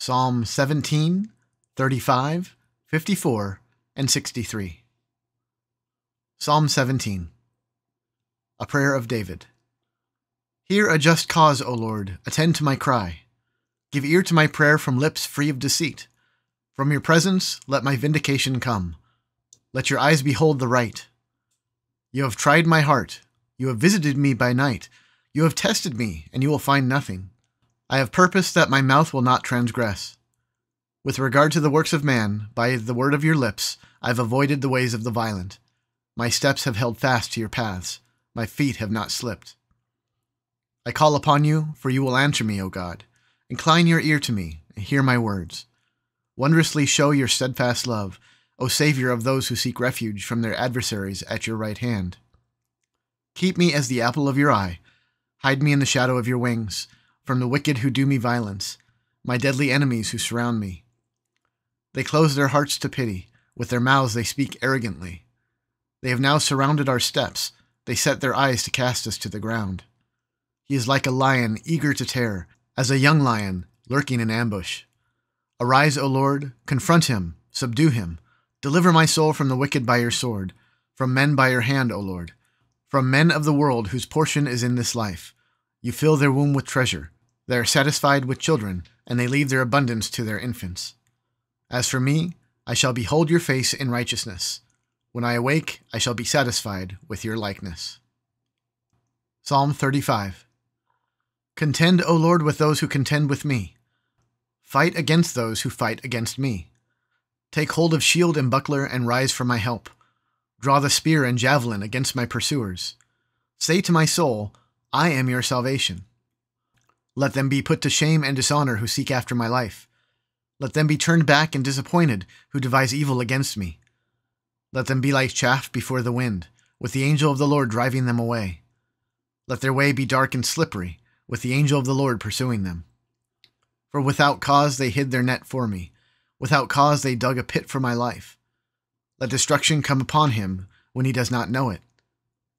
Psalm 17, 35, 54, and 63. Psalm 17. A prayer of David. Hear a just cause, O Lord, attend to my cry. Give ear to my prayer from lips free of deceit. From your presence let my vindication come. Let your eyes behold the right. You have tried my heart. You have visited me by night. You have tested me, and you will find nothing. I have purposed that my mouth will not transgress. With regard to the works of man, by the word of your lips, I have avoided the ways of the violent. My steps have held fast to your paths. My feet have not slipped. I call upon you, for you will answer me, O God. Incline your ear to me, and hear my words. Wondrously show your steadfast love, O Savior of those who seek refuge from their adversaries at your right hand. Keep me as the apple of your eye. Hide me in the shadow of your wings, from the wicked who do me violence, my deadly enemies who surround me. They close their hearts to pity. With their mouths they speak arrogantly. They have now surrounded our steps. They set their eyes to cast us to the ground. He is like a lion eager to tear, as a young lion lurking in ambush. Arise, O Lord, confront him, subdue him. Deliver my soul from the wicked by your sword, from men by your hand, O Lord, from men of the world whose portion is in this life. You fill their womb with treasure. They are satisfied with children, and they leave their abundance to their infants. As for me, I shall behold your face in righteousness. When I awake, I shall be satisfied with your likeness. Psalm 35. Contend, O Lord, with those who contend with me. Fight against those who fight against me. Take hold of shield and buckler and rise for my help. Draw the spear and javelin against my pursuers. Say to my soul, I am your salvation. Let them be put to shame and dishonor who seek after my life. Let them be turned back and disappointed who devise evil against me. Let them be like chaff before the wind, with the angel of the Lord driving them away. Let their way be dark and slippery, with the angel of the Lord pursuing them. For without cause they hid their net for me. Without cause they dug a pit for my life. Let destruction come upon him when he does not know it.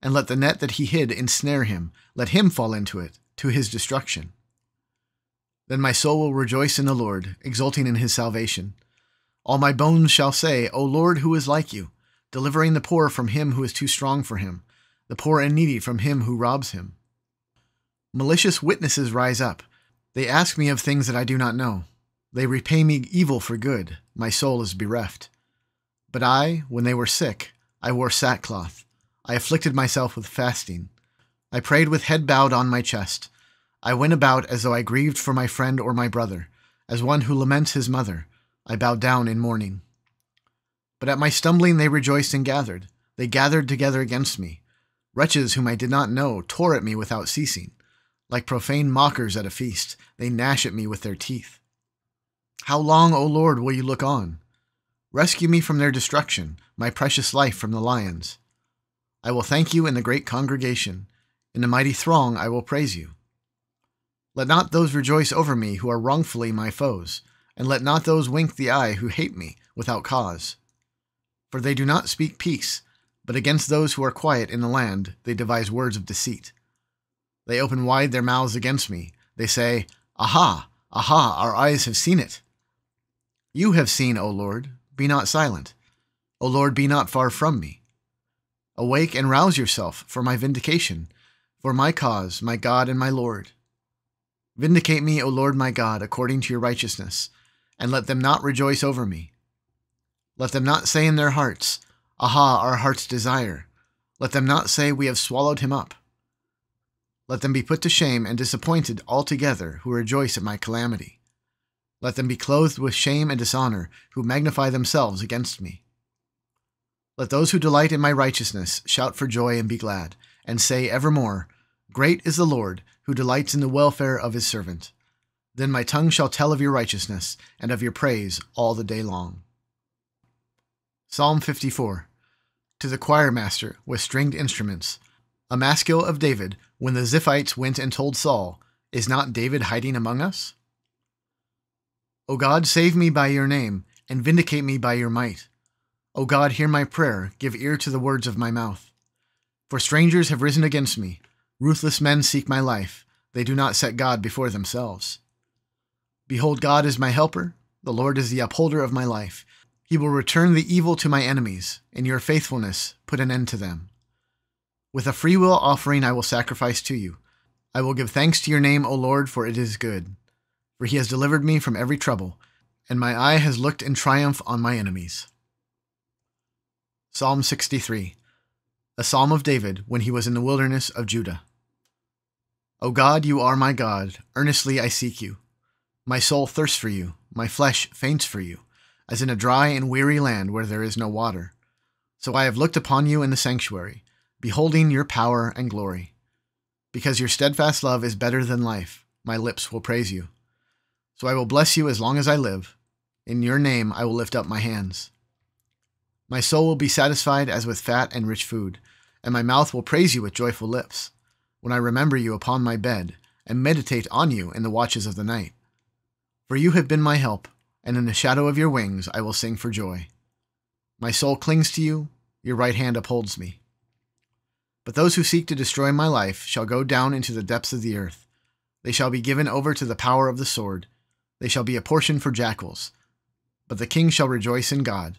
And let the net that he hid ensnare him. Let him fall into it, to his destruction. Then my soul will rejoice in the Lord, exulting in his salvation. All my bones shall say, O Lord, who is like you, delivering the poor from him who is too strong for him, the poor and needy from him who robs him. Malicious witnesses rise up. They ask me of things that I do not know. They repay me evil for good. My soul is bereft. But I, when they were sick, I wore sackcloth. I afflicted myself with fasting. I prayed with head bowed on my chest. I went about as though I grieved for my friend or my brother, as one who laments his mother. I bowed down in mourning. But at my stumbling they rejoiced and gathered. They gathered together against me. Wretches whom I did not know tore at me without ceasing. Like profane mockers at a feast, they gnash at me with their teeth. How long, O Lord, will you look on? Rescue me from their destruction, my precious life from the lions. I will thank you in the great congregation. In the mighty throng I will praise you. Let not those rejoice over me who are wrongfully my foes, and let not those wink the eye who hate me without cause. For they do not speak peace, but against those who are quiet in the land they devise words of deceit. They open wide their mouths against me. They say, Aha, aha, our eyes have seen it. You have seen, O Lord, be not silent. O Lord, be not far from me. Awake and rouse yourself for my vindication, for my cause, my God and my Lord. Vindicate me, O Lord my God, according to your righteousness, and let them not rejoice over me. Let them not say in their hearts, Aha, our heart's desire. Let them not say, We have swallowed him up. Let them be put to shame and disappointed altogether who rejoice at my calamity. Let them be clothed with shame and dishonor who magnify themselves against me. Let those who delight in my righteousness shout for joy and be glad, and say evermore, Great is the Lord, who delights in the welfare of his servant. Then my tongue shall tell of your righteousness and of your praise all the day long. Psalm 54. To the choir master with stringed instruments. A maskil of David, when the Ziphites went and told Saul, Is not David hiding among us? O God, save me by your name, and vindicate me by your might. O God, hear my prayer, give ear to the words of my mouth. For strangers have risen against me. Ruthless men seek my life. They do not set God before themselves. Behold, God is my helper. The Lord is the upholder of my life. He will return the evil to my enemies. In your faithfulness, put an end to them. With a freewill offering I will sacrifice to you. I will give thanks to your name, O Lord, for it is good. For he has delivered me from every trouble, and my eye has looked in triumph on my enemies. Psalm 63, a psalm of David when he was in the wilderness of Judah. O God, you are my God. Earnestly I seek you. My soul thirsts for you. My flesh faints for you, as in a dry and weary land where there is no water. So I have looked upon you in the sanctuary, beholding your power and glory. Because your steadfast love is better than life, my lips will praise you. So I will bless you as long as I live. In your name I will lift up my hands. My soul will be satisfied as with fat and rich food, and my mouth will praise you with joyful lips, when I remember you upon my bed and meditate on you in the watches of the night. For you have been my help, and in the shadow of your wings I will sing for joy. My soul clings to you, your right hand upholds me. But those who seek to destroy my life shall go down into the depths of the earth. They shall be given over to the power of the sword. They shall be a portion for jackals. But the king shall rejoice in God.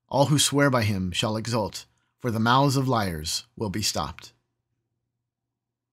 All who swear by him shall exult, for the mouths of liars will be stopped.